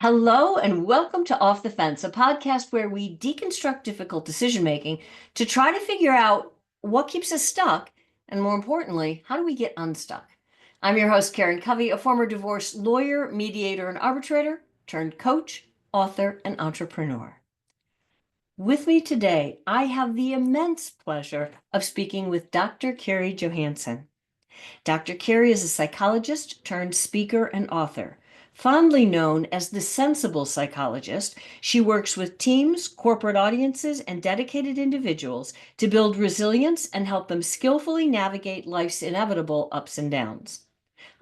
Hello and welcome to Off the Fence, a podcast where we deconstruct difficult decision making to try to figure out what keeps us stuck and, more importantly, how do we get unstuck. I'm your host, Karen Covey, a former divorce lawyer, mediator, and arbitrator turned coach, author, and entrepreneur. With me today, I have the immense pleasure of speaking with Dr. Carrie Johansson. Dr. Carrie is a psychologist turned speaker and author. Fondly known as the Sensible Psychologist, she works with teams, corporate audiences, and dedicated individuals to build resilience and help them skillfully navigate life's inevitable ups and downs.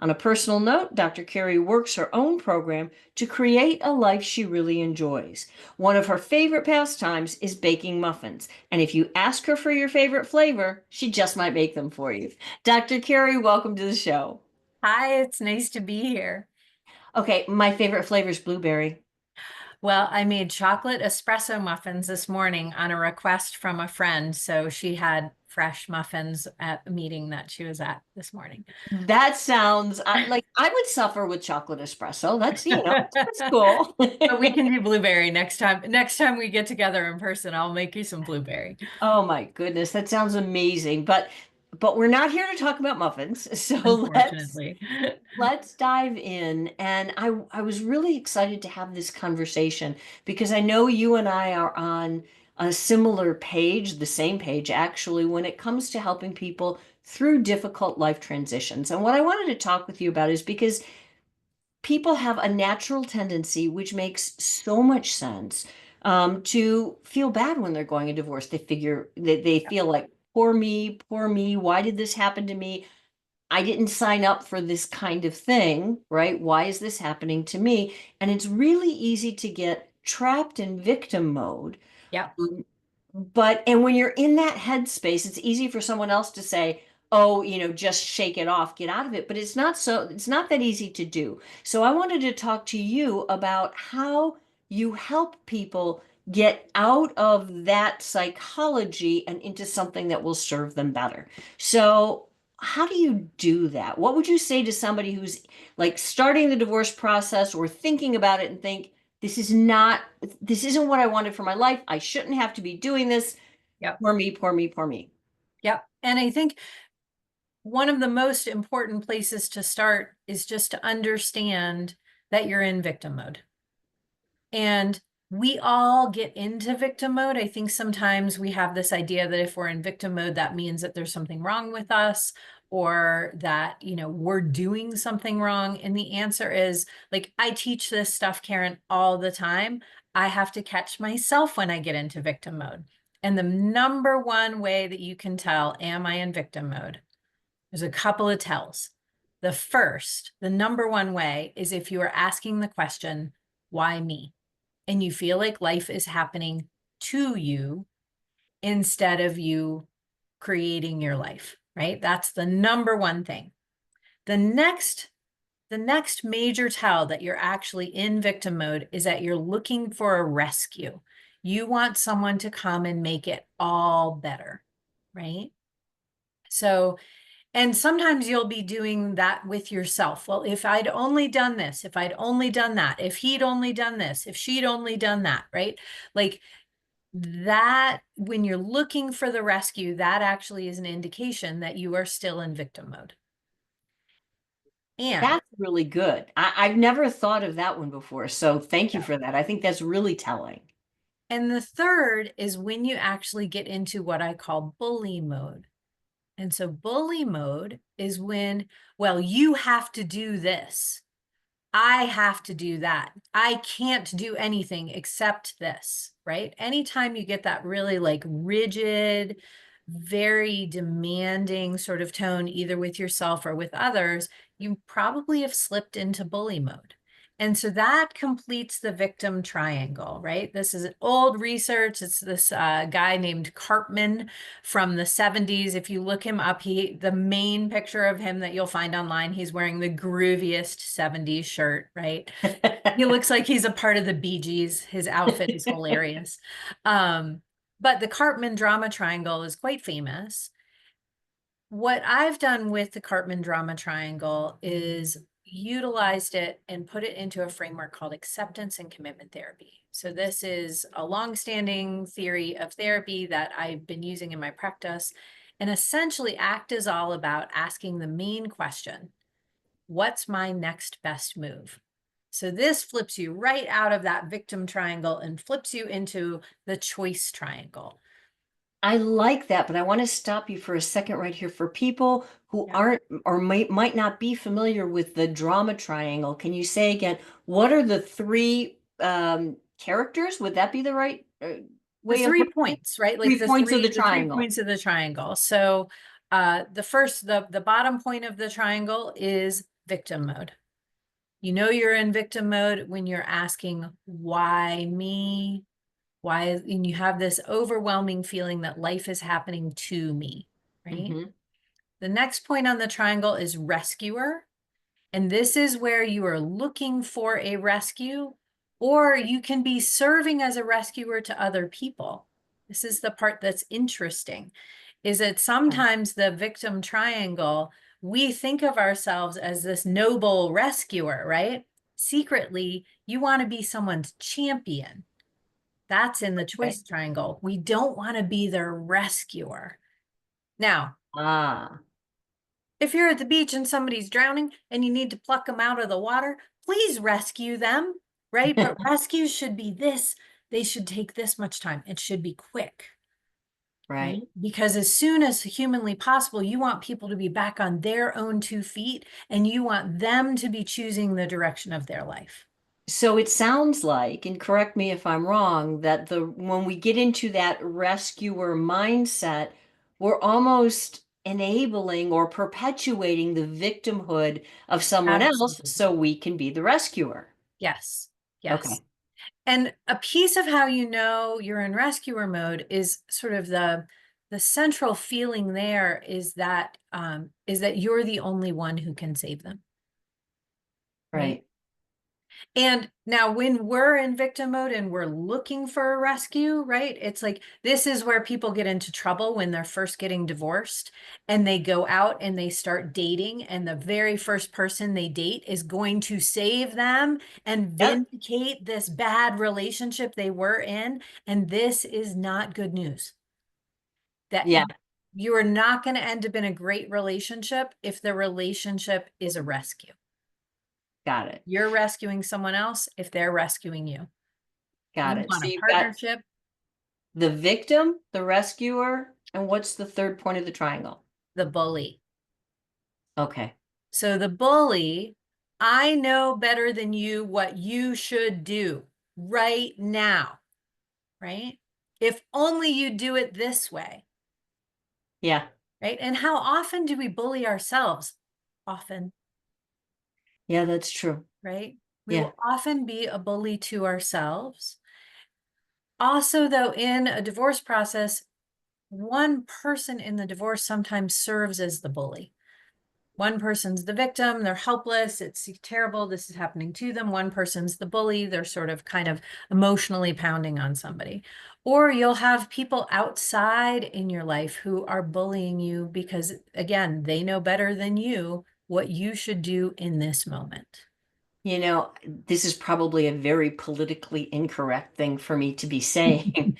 On a personal note, Dr. Carrie works her own program to create a life she really enjoys. One of her favorite pastimes is baking muffins. And if you ask her for your favorite flavor, she just might make them for you. Dr. Carrie, welcome to the show. Hi, it's nice to be here. Okay, my favorite flavor is blueberry. Well, I made chocolate espresso muffins this morning on a request from a friend. So she had fresh muffins at a meeting that she was at this morning. That sounds like I would suffer with chocolate espresso. That's cool. But we can do blueberry next time. Next time we get together in person, I'll make you some blueberry. Oh my goodness, that sounds amazing. But we're not here to talk about muffins. So let's Unfortunately. let's dive in. And I was really excited to have this conversation because I know you and I are on a similar page, the same page actually, when it comes to helping people through difficult life transitions. And what I wanted to talk with you about is because people have a natural tendency, which makes so much sense, to feel bad when they're going a divorce. They feel like, poor me, why did this happen to me? I didn't sign up for this kind of thing, right? Why is this happening to me? And it's really easy to get trapped in victim mode. Yep. And when you're in that headspace, it's easy for someone else to say, oh, just shake it off, get out of it. But it's not that easy to do. So I wanted to talk to you about how you help people get out of that psychology and into something that will serve them better. So how do you do that? What would you say to somebody who's like starting the divorce process or thinking about it and think, this isn't what I wanted for my life. I shouldn't have to be doing this. Yep. Poor me, poor me, poor me. Yep. And I think one of the most important places to start is just to understand that you're in victim mode. And we all get into victim mode. I think sometimes we have this idea that if we're in victim mode, that means that there's something wrong with us or that, we're doing something wrong. And the answer is, like, I teach this stuff, Karen, all the time. I have to catch myself when I get into victim mode. And the number one way that you can tell, am I in victim mode? There's a couple of tells. The number one way is if you are asking the question, why me? And you feel like life is happening to you instead of you creating your life, right? That's the number one thing. The next major tell that you're actually in victim mode is that you're looking for a rescue. You want someone to come and make it all better, right? So, and sometimes you'll be doing that with yourself. Well, if I'd only done this, if I'd only done that, if he'd only done this, if she'd only done that, right? Like that, when you're looking for the rescue, that actually is an indication that you are still in victim mode. And That's really good. I've never thought of that one before. So thank you yeah. for that. I think that's really telling. And the third is when you actually get into what I call bully mode. And so bully mode is when, well, you have to do this. I have to do that. I can't do anything except this, right? Anytime you get that really like rigid, very demanding sort of tone, either with yourself or with others, you probably have slipped into bully mode. And so that completes the victim triangle, right? This is old research. It's this guy named Cartman from the 70s. If you look him up, the main picture of him that you'll find online, he's wearing the grooviest 70s shirt, right? He looks like he's a part of the Bee Gees. His outfit is hilarious. But the Cartman drama triangle is quite famous. What I've done with the Cartman drama triangle is utilized it and put it into a framework called acceptance and commitment therapy. So this is a longstanding theory of therapy that I've been using in my practice. And essentially, ACT is all about asking the main question: what's my next best move? So this flips you right out of that victim triangle and flips you into the choice triangle. I like that, but I want to stop you for a second right here. For people who Yeah. aren't or might not be familiar with the drama triangle, can you say again, what are the three characters? Would that be the right The way of 3 looking at it? points, right? Like 3 points of the the 3 triangle. points of the triangle. So the bottom point of the triangle is victim mode. You know you're in victim mode when you're asking, why me? Why? And you have this overwhelming feeling that life is happening to me, right? Hmm. The next point on the triangle is rescuer. And this is where you are looking for a rescue, or you can be serving as a rescuer to other people. This is the part that's interesting, is that sometimes the victim triangle, we think of ourselves as this noble rescuer, right? Secretly, you want to be someone's champion. That's in the Okay. choice triangle. We don't want to be their rescuer. Now, Ah, if you're at the beach and somebody's drowning and you need to pluck them out of the water, please rescue them, right? But rescues should be this. They should take this much time. It should be quick, right? right. Because as soon as humanly possible, you want people to be back on their own 2 feet and you want them to be choosing the direction of their life. So it sounds like, and correct me if I'm wrong, that the when we get into that rescuer mindset, we're almost enabling or perpetuating the victimhood of someone else Absolutely. so we can be the rescuer. Yes. Yes. Okay. And a piece of how you know you're in rescuer mode is sort of the central feeling there is that you're the only one who can save them, right? Right. And now when we're in victim mode and we're looking for a rescue, right? It's like this is where people get into trouble when they're first getting divorced and they go out and they start dating, and the very first person they date is going to save them and Yep. vindicate this bad relationship they were in. And this is not good news. That Yeah, you are not going to end up in a great relationship if the relationship is a rescue. got it. You're rescuing someone else if they're rescuing you. Got You it. want So a you've got partnership, the victim, the rescuer, and what's the third point of the triangle? the bully. Okay. So the bully, I know better than you what you should do right now, right? If only you do it this way, Yeah. right? And how often do we bully ourselves? Often, Yeah, that's true. right? We Yeah. will often be a bully to ourselves. Also, though, in a divorce process, one person in the divorce sometimes serves as the bully. One person's the victim, they're helpless, it's terrible, this is happening to them. One person's the bully, they're sort of kind of emotionally pounding on somebody. Or you'll have people outside in your life who are bullying you because, again, they know better than you what you should do in this moment. You know, this is probably a very politically incorrect thing for me to be saying.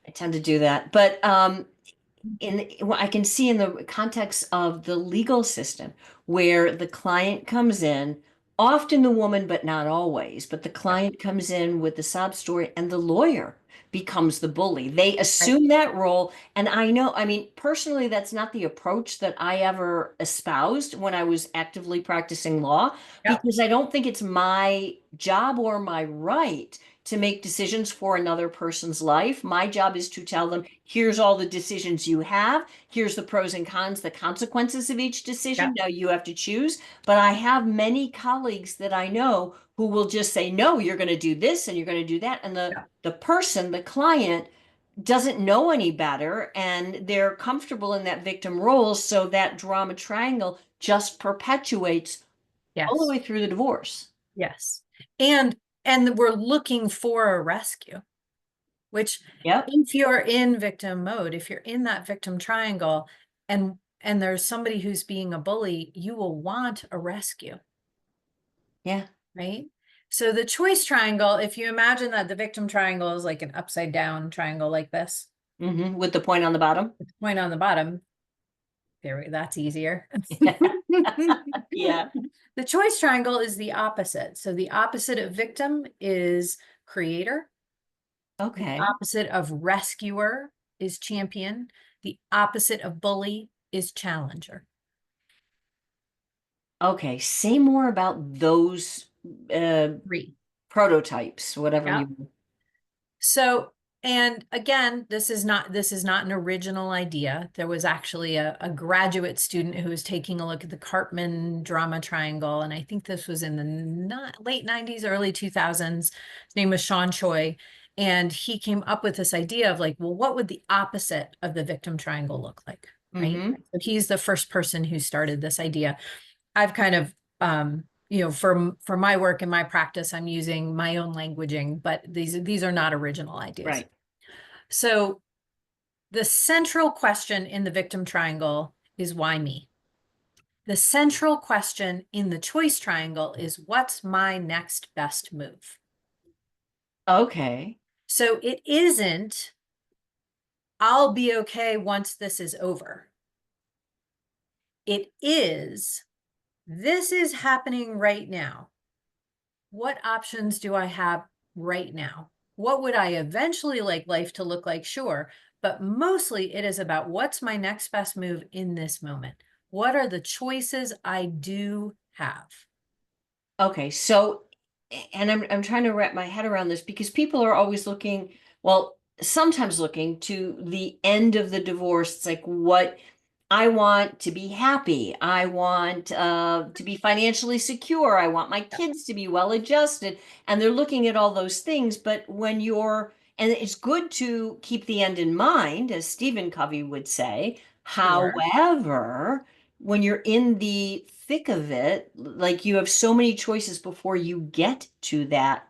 I tend to do that. But what I can see in the context of the legal system where the client comes in, often the woman, but not always, but the Yep. client comes in with the sob story and the lawyer becomes the bully. They Right. assume that role. And I know, I mean, personally, that's not the approach that I ever espoused when I was actively practicing law, Yep. because I don't think it's my job or my right to make decisions for another person's life. My job is to tell them, here's all the decisions you have. Here's the pros and cons, the consequences of each decision. Yep. Now you have to choose. But I have many colleagues that I know who will just say, no, you're going to do this and you're going to do that. And Yep. the person, the client, doesn't know any better and they're comfortable in that victim role. So that drama triangle just perpetuates all the Yes. way through the divorce. Yes. And we're looking for a rescue, which Yep. if you're in victim mode, if you're in that victim triangle and there's somebody who's being a bully, you will want a rescue. Yeah. right? So the choice triangle, if you imagine that the victim triangle is like an upside down triangle like this, With the point on the bottom. with the point on the bottom, that's easier. Yeah. The choice triangle is the opposite. So the opposite of victim is creator. The Okay. opposite of rescuer is champion. The opposite of bully is challenger. Okay. Say more about those uh, Three. prototypes, whatever Yeah. you. So, and again, this is not an original idea. There was actually a graduate student who was taking a look at the Cartman drama triangle, and I think this was in the late 90s, early 2000s. His name was Sean Choi, and he came up with this idea of like, well, what would the opposite of the victim triangle look like, right? Mm-hmm. So he's the first person who started this idea. I've kind of for my work and my practice, I'm using my own languaging, but these are not original ideas. Right. So the central question in the victim triangle is why me? The central question in the choice triangle is what's my next best move? Okay. So it isn't, I'll be okay once this is over. It is, this is happening right now. What options do I have right now? What would I eventually like life to look like? Sure. But mostly it is about what's my next best move in this moment? What are the choices I do have? Okay. So, and I'm trying to wrap my head around this because people are always looking, well, sometimes looking to the end of the divorce. It's like what I want to be happy. I want to be financially secure. I want my kids to be well adjusted. And they're looking at all those things. But when you're, and it's good to keep the end in mind, as Stephen Covey would say. Sure. However, when you're in the thick of it, like you have so many choices before you get to that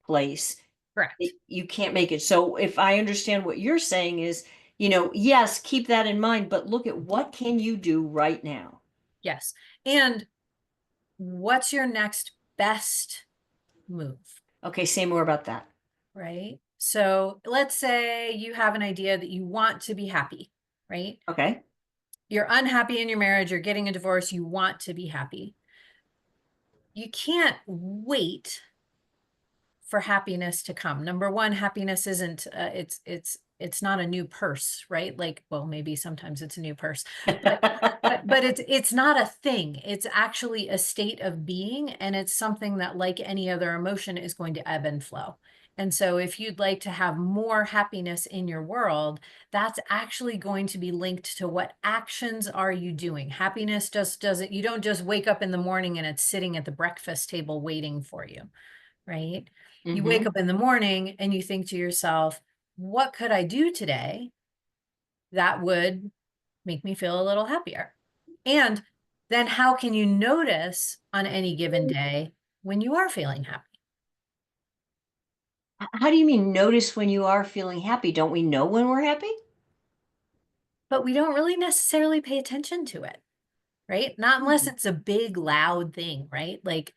place, Correct. you can't make it. So if I understand what you're saying is, yes, keep that in mind, but look at what can you do right now? Yes. And what's your next best move? Okay, say more about that. Right. So let's say you have an idea that you want to be happy, right? Okay. You're unhappy in your marriage, you're getting a divorce, you want to be happy. You can't wait for happiness to come. Number one, happiness isn't it's not a new purse, right? Like, well, maybe sometimes it's a new purse, but but it's not a thing. It's actually a state of being, and it's something that, like any other emotion, is going to ebb and flow. And so if you'd like to have more happiness in your world, that's actually going to be linked to what actions are you doing. Happiness just doesn't, you don't just wake up in the morning and it's sitting at the breakfast table waiting for you, right? You wake Mm-hmm. up in the morning and you think to yourself, what could I do today that would make me feel a little happier? And then how can you notice on any given day when you are feeling happy? How do you mean notice when you are feeling happy? Don't we know when we're happy? But we don't really necessarily pay attention to it, right? Not unless Hmm. it's a big, loud thing, right? Like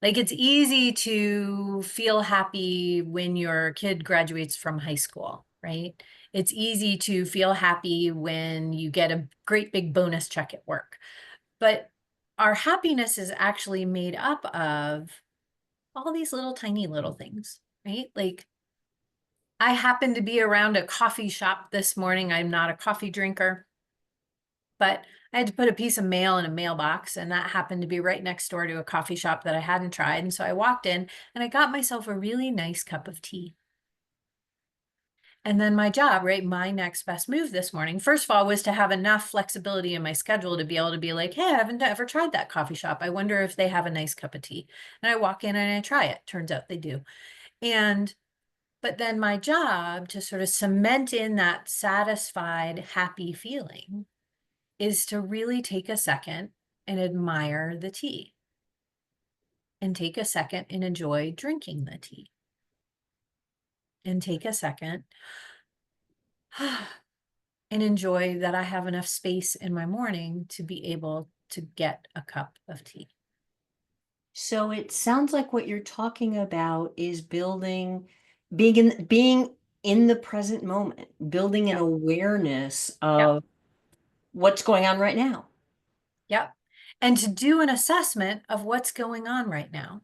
it's easy to feel happy when your kid graduates from high school, right? It's easy to feel happy when you get a great big bonus check at work. But our happiness is actually made up of all these little tiny little things, right? Like I happened to be around a coffee shop this morning. I'm not a coffee drinker, but I had to put a piece of mail in a mailbox, and that happened to be right next door to a coffee shop that I hadn't tried. And so I walked in and I got myself a really nice cup of tea. And then my job, right, my next best move this morning, first of all, was to have enough flexibility in my schedule to be able to be like, hey, I haven't ever tried that coffee shop. I wonder if they have a nice cup of tea. And I walk in and I try it. Turns out they do. And but then my job to sort of cement in that satisfied, happy feeling is to really take a second and admire the tea and take a second and enjoy drinking the tea and take a second and enjoy that I have enough space in my morning to be able to get a cup of tea. So it sounds like what you're talking about is being in the present moment, building an Yep. awareness Yep. of what's going on right now. Yep. And to do an assessment of what's going on right now.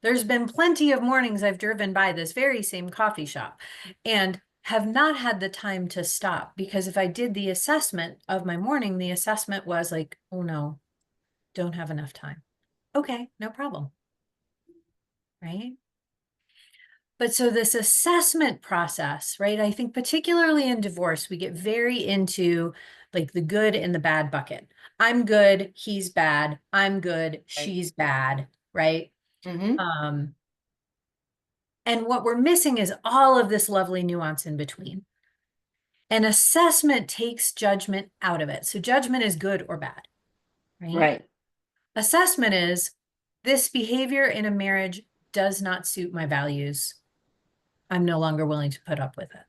There's been plenty of mornings I've driven by this very same coffee shop and have not had the time to stop, because if I did the assessment of my morning, the assessment was like, oh no, don't have enough time. Okay, no problem. Right. But so this assessment process, right? I think particularly in divorce, we get very into like the good and the bad bucket. I'm good, he's bad. I'm good, Right. she's bad, right? Mm-hmm. Um, and what we're missing is all of this lovely nuance in between. And assessment takes judgment out of it. So judgment is good or bad, right? Right. Assessment is this behavior in a marriage does not suit my values. I'm no longer willing to put up with it.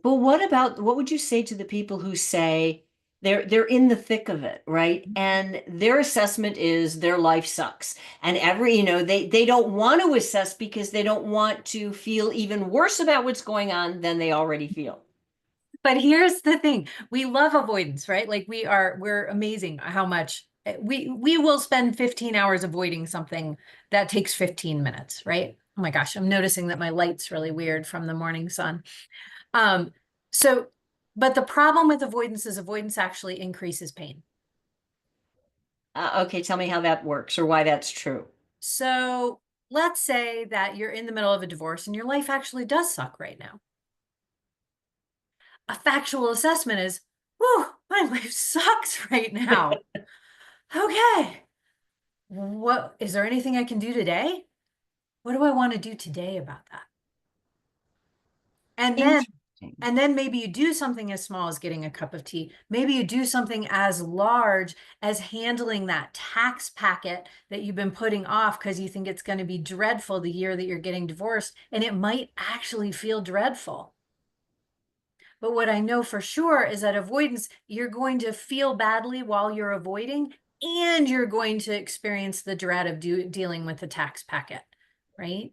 But what would you say to the people who say they're in the thick of it, right? And their assessment is their life sucks. And they don't want to assess because they don't want to feel even worse about what's going on than they already feel. But here's the thing. We love avoidance, right? Like we're amazing how much we will spend 15 hours avoiding something that takes 15 minutes, right? Oh my gosh, I'm noticing that my light's really weird from the morning sun. Um, so, but the problem with avoidance is avoidance actually increases pain. Okay, tell me how that works or why that's true. So let's say that you're in the middle of a divorce and your life actually does suck right now. A factual assessment is, whew, my life sucks right now. Okay. What is there anything I can do today? What do I want to do today about that? And then Interesting. and then maybe you do something as small as getting a cup of tea. Maybe you do something as large as handling that tax packet that you've been putting off because you think it's going to be dreadful the year that you're getting divorced. And it might actually feel dreadful. But what I know for sure is that avoidance, you're going to feel badly while you're avoiding, and you're going to experience the dread of dealing with the tax packet, right?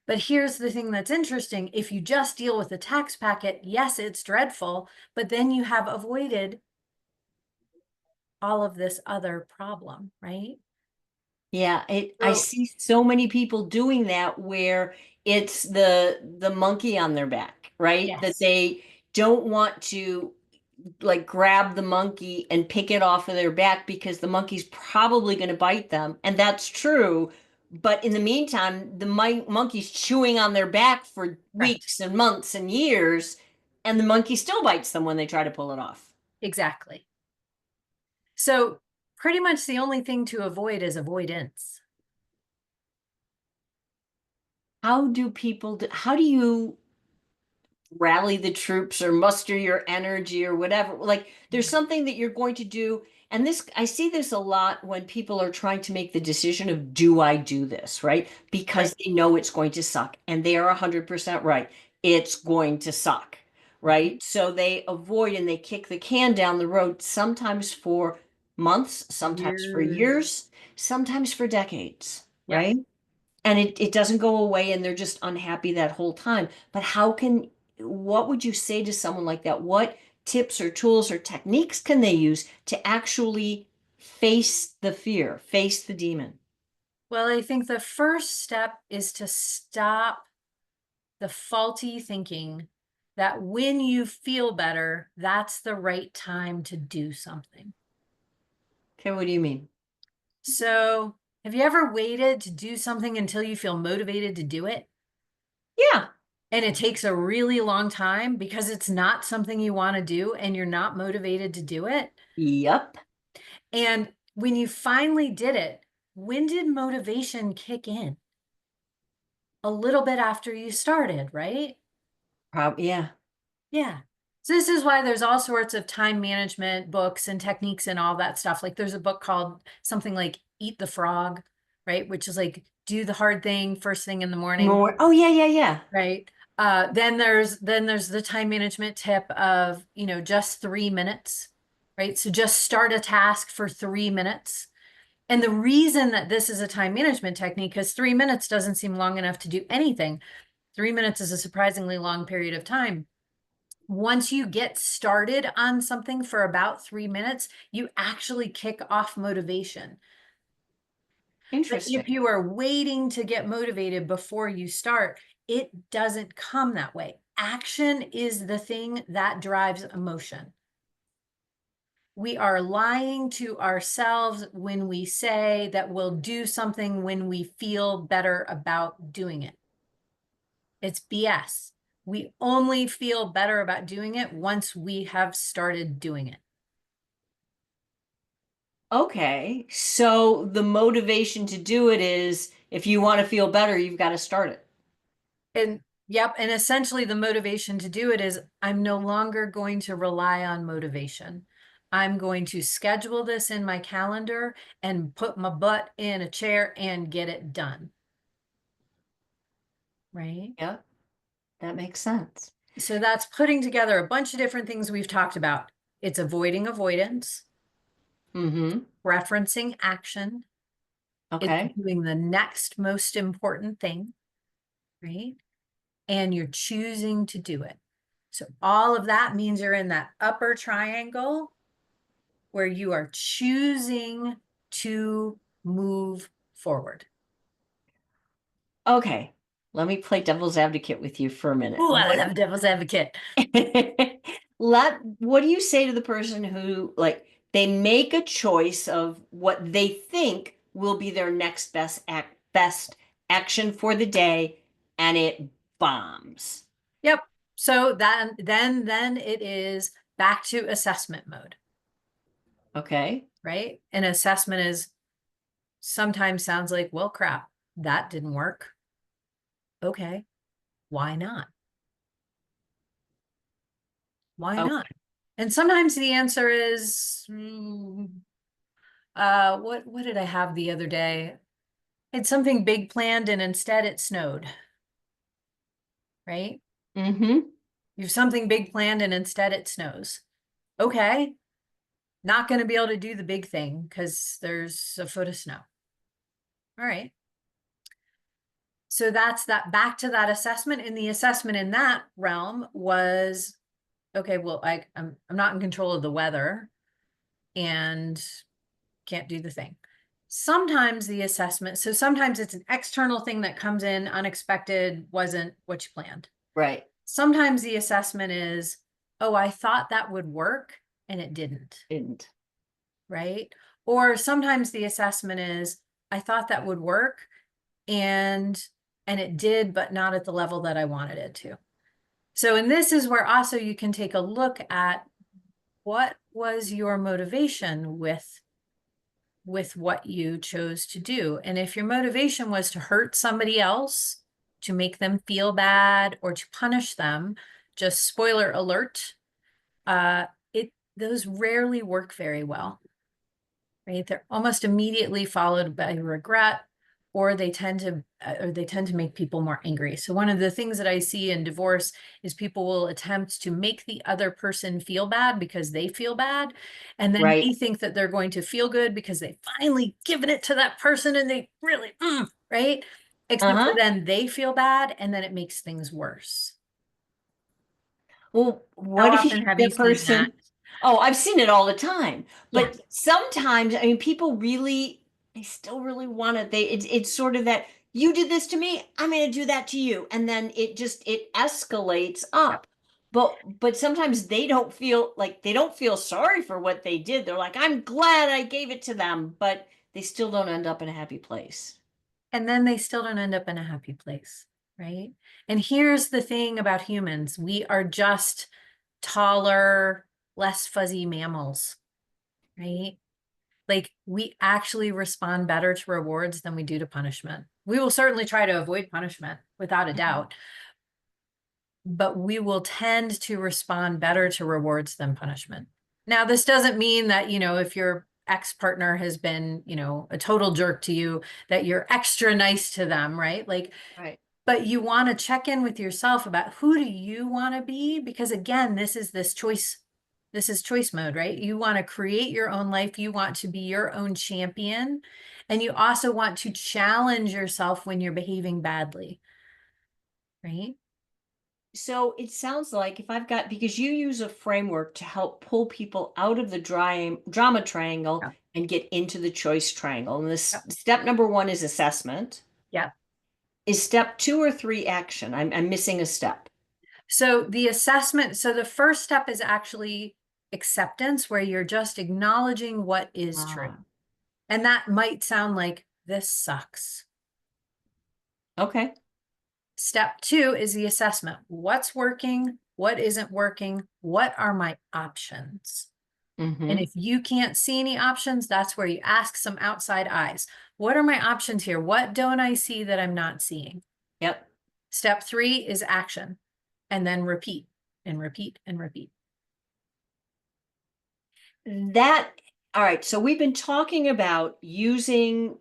But here's the thing that's interesting. If you just deal with the tax packet, yes, it's dreadful, but then you have avoided all of this other problem, right? Yeah, I So, see so many people doing that where it's the monkey on their back, right? That yes, they don't want to like grab the monkey and pick it off of their back because the monkey's probably going to bite them. And that's true. But in the meantime, the monkey's chewing on their back for correct. weeks and months and years, and the monkey still bites them when they try to pull it off. Exactly. So, pretty much the only thing to avoid is avoidance. How do you rally the troops or muster your energy or whatever? Like there's something that you're going to do. And this, I see this a lot when people are trying to make the decision of, do I do this, right? Right. Because they know it's going to suck and they are 100% right. It's going to suck, Mhm. right? So they avoid and they kick the can down the road, sometimes for months, sometimes for Years. years, sometimes for decades, Yep. right? And it doesn't go away and they're just unhappy that whole time. But what would you say to someone like that? What tips or tools or techniques can they use to actually face the fear, face the demon? Well, I think the first step is to stop the faulty thinking that when you feel better, that's the right time to do something. Okay, what do you mean? So, have you ever waited to do something until you feel motivated to do it? Yeah. And it takes a really long time because it's not something you want to do and you're not motivated to do it. Yep. And when you finally did it, when did motivation kick in? A little bit after you started, right? Yeah. Yeah. So this is why there's all sorts of time management books and techniques and all that stuff. Like there's a book called something like Eat the Frog, right? Which is like do the hard thing first thing in the morning, More. Oh, yeah, yeah, yeah. right? Then there's the time management tip of, just 3 minutes, right? So just start a task for 3 minutes And the reason that this is a time management technique, because 3 minutes doesn't seem long enough to do anything. 3 minutes is a surprisingly long period of time. Once you get started on something for about 3 minutes, you actually kick off motivation. But if Interesting. you are waiting to get motivated before you start, it doesn't come that way. Action is the thing that drives emotion. We are lying to ourselves when we say that we'll do something when we feel better about doing it. It's BS. We only feel better about doing it once we have started doing it. Okay. So the motivation to do it is if you want to feel better, you've got to start it. And yep, and essentially the motivation to do it is I'm no longer going to rely on motivation. I'm going to schedule this in my calendar and put my butt in a chair and get it done. Right? Yeah, that makes sense. So that's putting together a bunch of different things we've talked about. It's avoiding avoidance, Mm-hmm. referencing action, it's Okay. doing the next most important thing, right? And you're choosing to do it. So all of that means you're in that upper triangle where you are choosing to move forward. Okay. Let me play devil's advocate with you for a minute. Oh, I love devil's advocate. What do you say to the person who like they make a choice of what they think will be their next best action for the day and it bombs? Yep. So that then it is back to assessment mode, Okay. right? And assessment is sometimes sounds like, well, crap, that didn't work. Okay, why not? Why Oh, not? And sometimes the answer is, what did I have the other day? I had something big planned and instead it snowed, right? mm-hmm. You have something big planned and instead it snows. Okay, not going to be able to do the big thing because there's a foot of snow. All right. So that's that back to that assessment. And the assessment in that realm was, okay, well, I'm not in control of the weather and can't do the thing. Sometimes the assessment, so sometimes it's an external thing that comes in unexpected, wasn't what you planned. Right. Sometimes the assessment is, oh, I thought that would work and it didn't, Didn't. right? Or sometimes the assessment is, I thought that would work and it did, but not at the level that I wanted it to. So, and this is where also you can take a look at what was your motivation with what you chose to do. And if your motivation was to hurt somebody else, to make them feel bad, or to punish them, just spoiler alert, it those rarely work very well, right? They're almost immediately followed by regret, or they tend to make people more angry. So one of the things that I see in divorce is people will attempt to make the other person feel bad because they feel bad, and then Right. they think that they're going to feel good because they finally given it to that person and they really right? Except for Uh-huh. then they feel bad and then it makes things worse. Well, How what if often have the you seen that? person, oh, I've seen it all the time. Yeah. But sometimes, I mean, people really, they still really want it. It's sort of that you did this to me, I'm going to do that to you. And then it escalates Yep. up. But sometimes they don't feel sorry for what they did. They're like, I'm glad I gave it to them, but they still don't end up in a happy place. And then they still don't end up in a happy place, right? And here's the thing about humans, we are just taller, less fuzzy mammals, right? Like we actually respond better to rewards than we do to punishment. We will certainly try to avoid punishment without a Mhm. doubt, but we will tend to respond better to rewards than punishment. Now, this doesn't mean that, if your ex-partner has been, a total jerk to you, that you're extra nice to them, right? Like, Right. but you want to check in with yourself about who do you want to be? Because again, this is this This is choice mode, right? You want to create your own life. You want to be your own champion. And you also want to challenge yourself when you're behaving badly, right? So it sounds like if I've got, because you use a framework to help pull people out of the drama triangle Yeah. and get into the choice triangle. And this Yep. step number one is assessment. Yep. Is step two or three action? I'm missing a step. So the assessment, so the first step is actually acceptance, where you're just acknowledging what is true. Ah, And that might sound like this sucks. okay. Step two is the assessment. What's working? What isn't working? What are my options? And Mm-hmm. if you can't see any options, that's where you ask some outside eyes. What are my options here? What don't I see that I'm not seeing? Yep. Step three is action, and then repeat and repeat and repeat. That, all right. So we've been talking about using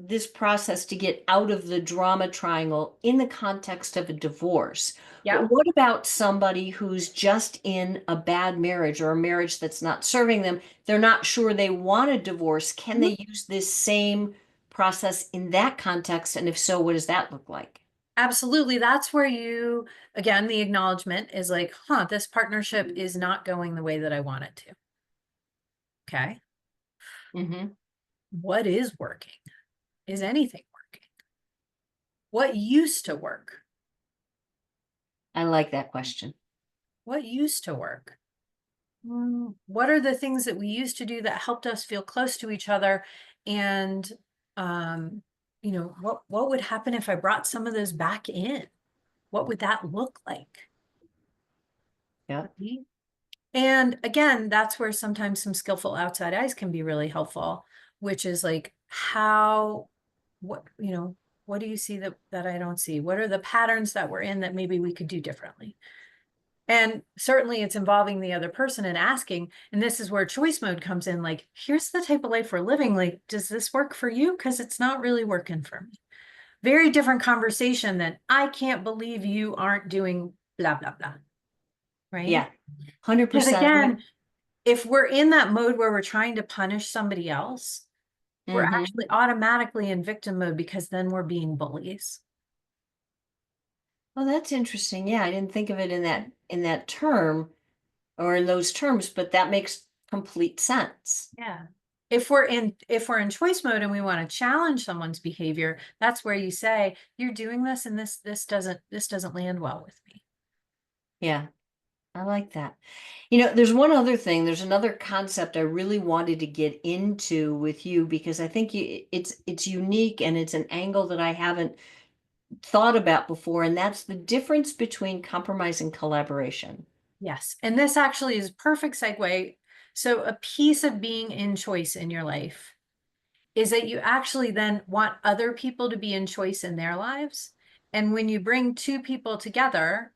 this process to get out of the drama triangle in the context of a divorce. But Yep. what about somebody who's just in a bad marriage or a marriage that's not serving them? They're not sure they want a divorce. Can Mhm. they use this same process in that context? And if so, what does that look like? Absolutely. That's where you, again, the acknowledgement is like, huh, this partnership is not going the way that I want it to. Okay. Mm-hmm. What is working? Is anything working? What used to work? I like that question. What used to work? What are the things that we used to do that helped us feel close to each other? And um, what would happen if I brought some of those back in? What would that look like? Yeah. Right? And again, that's where sometimes some skillful outside eyes can be really helpful, which is like what, what do you see that I don't see? What are the patterns that we're in that maybe we could do differently? And certainly it's involving the other person and asking, and this is where choice mode comes in, like, here's the type of life we're living. Like, does this work for you? Because it's not really working for me. Very different conversation than I can't believe you aren't doing blah, blah, blah. Right. Yeah. Because 100%. again, if we're in that mode where we're trying to punish somebody else, we're Mm-hmm. actually automatically in victim mode because then we're being bullies. Well, that's interesting. Yeah, I didn't think of it in that term or in those terms, but that makes complete sense. Yeah. If we're in choice mode and we want to challenge someone's behavior, that's where you say, you're doing this and this doesn't land well with me. Yeah, I like that. You know, there's one other thing. There's another concept I really wanted to get into with you because I think it's unique and it's an angle that I haven't thought about before, and that's the difference between compromise and collaboration. Yes. And this actually is perfect segue. So a piece of being in choice in your life is that you actually then want other people to be in choice in their lives. And when you bring two people together,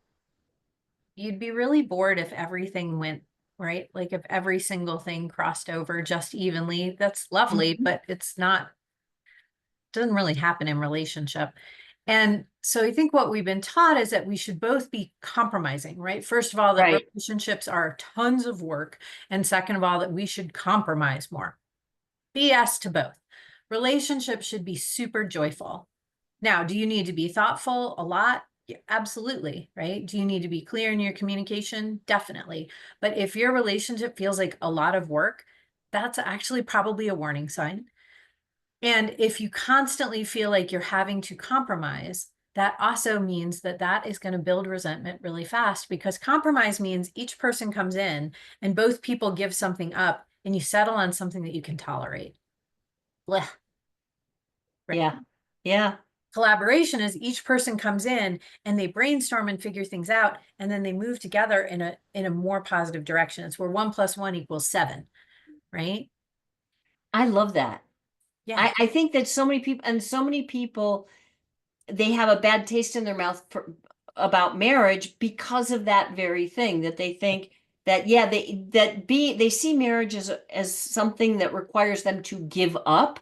you'd be really bored if everything went right. Like if every single thing crossed over just evenly. That's lovely, Mhm. but it's not, doesn't really happen in relationship. And so I think what we've been taught is that we should both be compromising, right? First of all, that Right. relationships are tons of work. And second of all, that we should compromise more. BS to both. Relationships should be super joyful. Now, do you need to be thoughtful a lot? Yeah, absolutely, right? Do you need to be clear in your communication? Definitely. But if your relationship feels like a lot of work, that's actually probably a warning sign. And if you constantly feel like you're having to compromise, that also means that that is going to build resentment really fast because compromise means each person comes in and both people give something up and you settle on something that you can tolerate. Blech, right? Yeah. Yeah. Collaboration is each person comes in and they brainstorm and figure things out and then they move together in a more positive direction. It's where 1 + 1 = 7, right? I love that. Yeah, I think that so many people they have a bad taste in their mouth about marriage because of that very thing that they think that yeah they see marriage as something that requires them to give up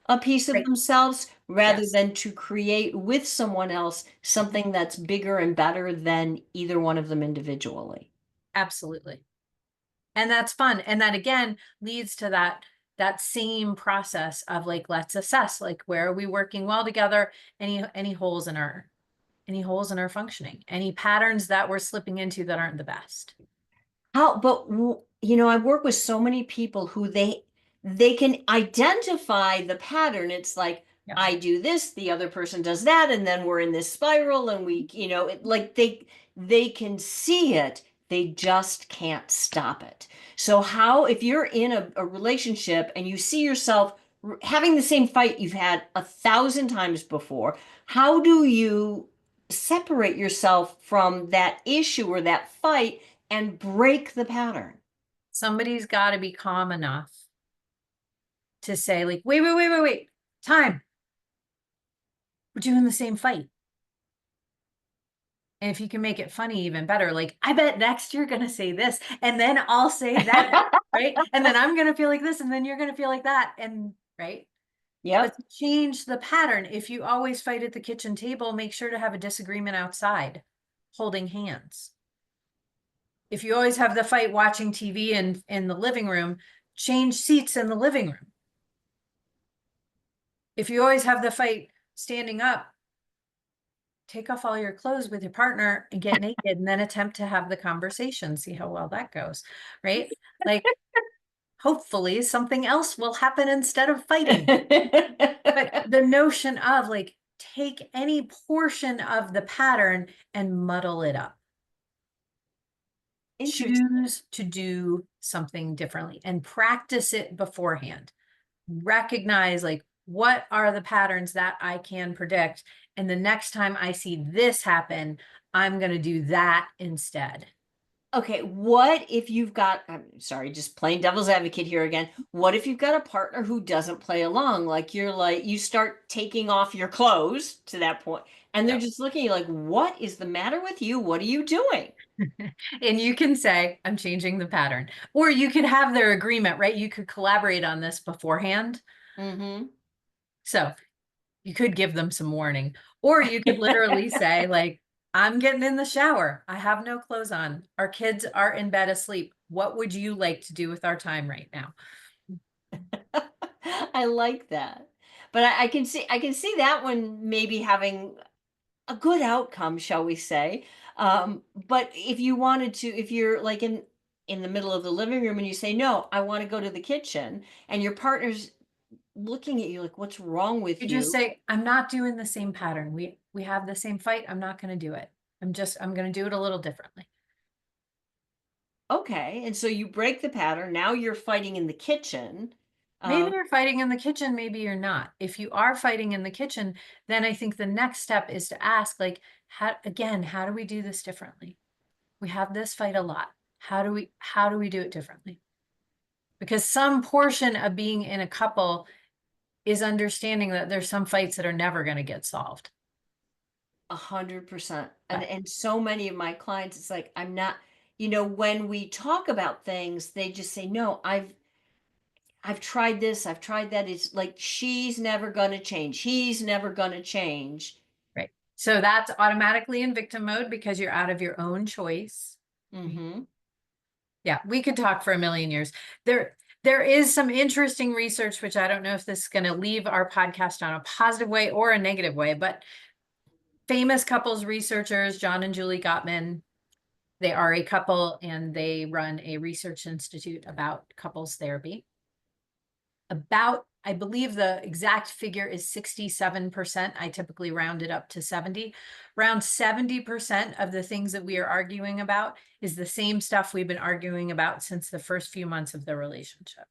a piece of great. themselves rather Yes, than to create with someone else something that's bigger and better than either one of them individually. absolutely. And that's fun. And that again leads to that same process of like, let's assess, like, where are we working well together? Any holes in our functioning, any patterns that we're slipping into that aren't the best. I work with so many people who they can identify the pattern. It's like Yeah. I do this, the other person does that, and then we're in this spiral, and like they can see it, they just can't stop it. So how, if you're in a relationship and you see yourself having the same fight you've had 1,000 times before, how do you separate yourself from that issue or that fight and break the pattern? Somebody's got to be calm enough to say, like, wait, time. We're doing the same fight. And if you can make it funny, even better, like, I bet next you're going to say this, and then I'll say that, right? And then I'm going to feel like this, and then you're going to feel like that. And right. But Yep. to change the pattern, if you always fight at the kitchen table, make sure to have a disagreement outside, holding hands. If you always have the fight watching TV in the living room, change seats in the living room. If you always have the fight standing up, take off all your clothes with your partner and get naked and then attempt to have the conversation, see how well that goes, right? Like, hopefully something else will happen instead of fighting. But the notion of like, take any portion of the pattern and muddle it up. Interesting. Choose to do something differently and practice it beforehand. Recognize, like, what are the patterns that I can predict? And the next time I see this happen, I'm going to do that instead. Okay, what if you've got, I'm sorry, just playing devil's advocate here again. What if you've got a partner who doesn't play along? Like you start taking off your clothes to that point, and they're Yep. just looking at you like, what is the matter with you? What are you doing? And you can say, I'm changing the pattern. Or you could have their agreement, right? You could collaborate on this beforehand. Mm-hmm. So you could give them some warning. Or you could literally say, like, I'm getting in the shower. I have no clothes on. Our kids are in bed asleep. What would you like to do with our time right now? I like that. But I can see that one maybe having a good outcome, shall we say. But if you wanted to, if you're like in the middle of the living room and you say, no, I want to go to the kitchen, and your partner's looking at you like, what's wrong with You just you? say, I'm not doing the same pattern. We have the same fight. I'm not going to do it. I'm going to do it a little differently. Okay. And so you break the pattern. Now you're fighting in the kitchen. Maybe Um, you're fighting in the kitchen, maybe you're not. If you are fighting in the kitchen, then I think the next step is to ask, like, how do we do this differently? We have this fight a lot. How do we do it differently? Because some portion of being in a couple is understanding that there's some fights that are never going to get solved. 100%. And But and so many of my clients, it's like, I'm not, when we talk about things, they just say, no, I've tried this, I've tried that. It's like she's never gonna change. He's never gonna change. right. So that's automatically in victim mode because you're out of your own choice. Right? Mm-hmm. Yeah, we could talk for a million years. There is some interesting research, which I don't know if this is going to leave our podcast on a positive way or a negative way, but famous couples researchers, John and Julie Gottman, they are a couple and they run a research institute about couples therapy. I believe the exact figure is 67%. I typically round it up to 70. Around 70% of the things that we are arguing about is the same stuff we've been arguing about since the first few months of the relationship.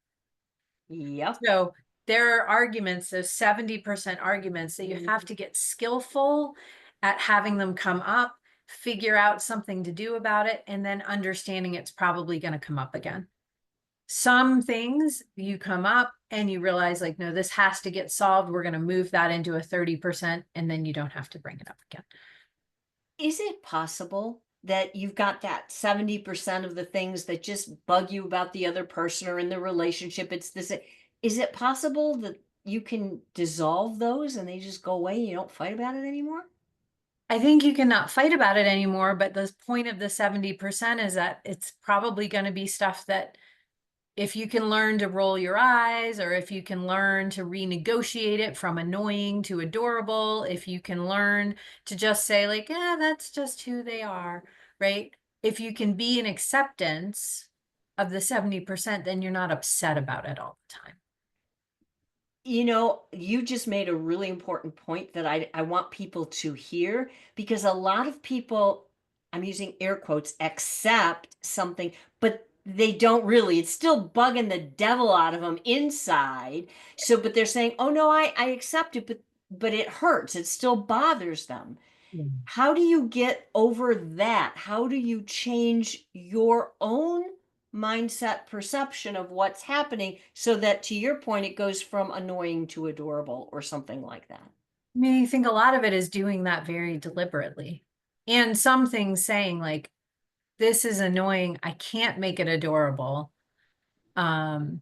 Yep. So there are arguments, those 70% arguments that you have to get skillful at having them come up, figure out something to do about it, and then understanding it's probably going to come up again. Some things you come up and you realize, like, no, this has to get solved. We're going to move that into a 30%, and then you don't have to bring it up again. Is it possible that you've got that 70% of the things that just bug you about the other person or in the relationship? It's this, is it possible that you can dissolve those and they just go away and you don't fight about it anymore? I think you cannot fight about it anymore, but the point of the 70% is that it's probably going to be stuff that if you can learn to roll your eyes, or if you can learn to renegotiate it from annoying to adorable, if you can learn to just say like, yeah, that's just who they are, right? If you can be in acceptance of the 70%, then you're not upset about it all the time. You know, you just made a really important point that I want people to hear, because a lot of people, I'm using air quotes, accept something, but they don't really. It's still bugging the devil out of them inside. So, but they're saying, "Oh no, I accept it," but it hurts. It still bothers them. Mm. How do you get over that? How do you change your own mindset perception of what's happening so that, to your point, it goes from annoying to adorable or something like that? I mean, I think a lot of it is doing that very deliberately. And some things saying like, this is annoying. I can't make it adorable. Um,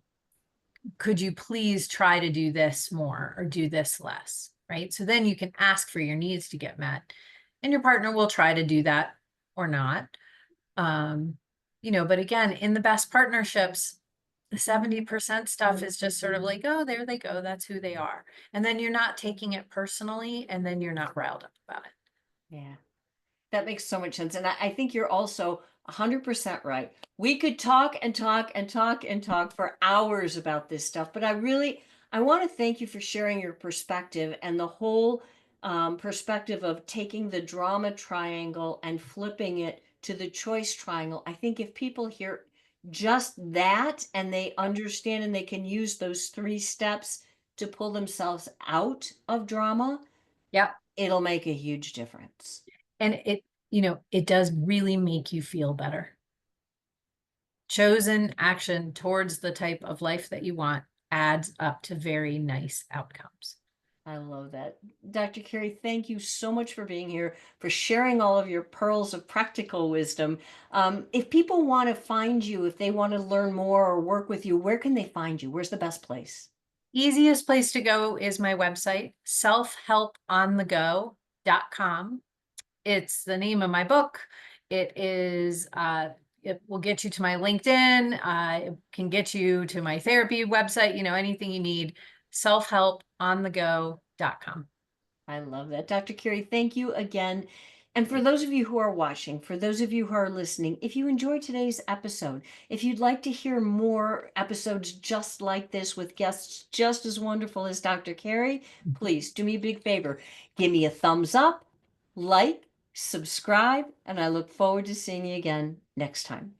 could you please try to do this more or do this less? Right. So then you can ask for your needs to get met, and your partner will try to do that or not. Um, but again, in the best partnerships, the 70% stuff is just sort of like, oh, there they go. That's who they are. And then you're not taking it personally, and then you're not riled up about it. Yeah. That makes so much sense. And I think you're also 100% right. We could talk and talk and talk and talk for hours about this stuff, but I want to thank you for sharing your perspective and the whole perspective of taking the drama triangle and flipping it to the choice triangle. I think if people hear just that and they understand and they can use those three steps to pull themselves out of drama, Yep. it'll make a huge difference. And it does really make you feel better. Chosen action towards the type of life that you want adds up to very nice outcomes. I love that. Dr. Carrie, thank you so much for being here, for sharing all of your pearls of practical wisdom. If people want to find you, if they want to learn more or work with you, where can they find you? Where's the best place? Easiest place to go is my website, selfhelponthego.com. It's the name of my book. It will get you to my LinkedIn. It can get you to my therapy website, anything you need, selfhelponthego.com. I love that. Dr. Carey, thank you again. And for those of you who are watching, for those of you who are listening, if you enjoyed today's episode, if you'd like to hear more episodes just like this with guests just as wonderful as Dr. Carey, please do me a big favor. Give me a thumbs up, like, subscribe, and I look forward to seeing you again next time.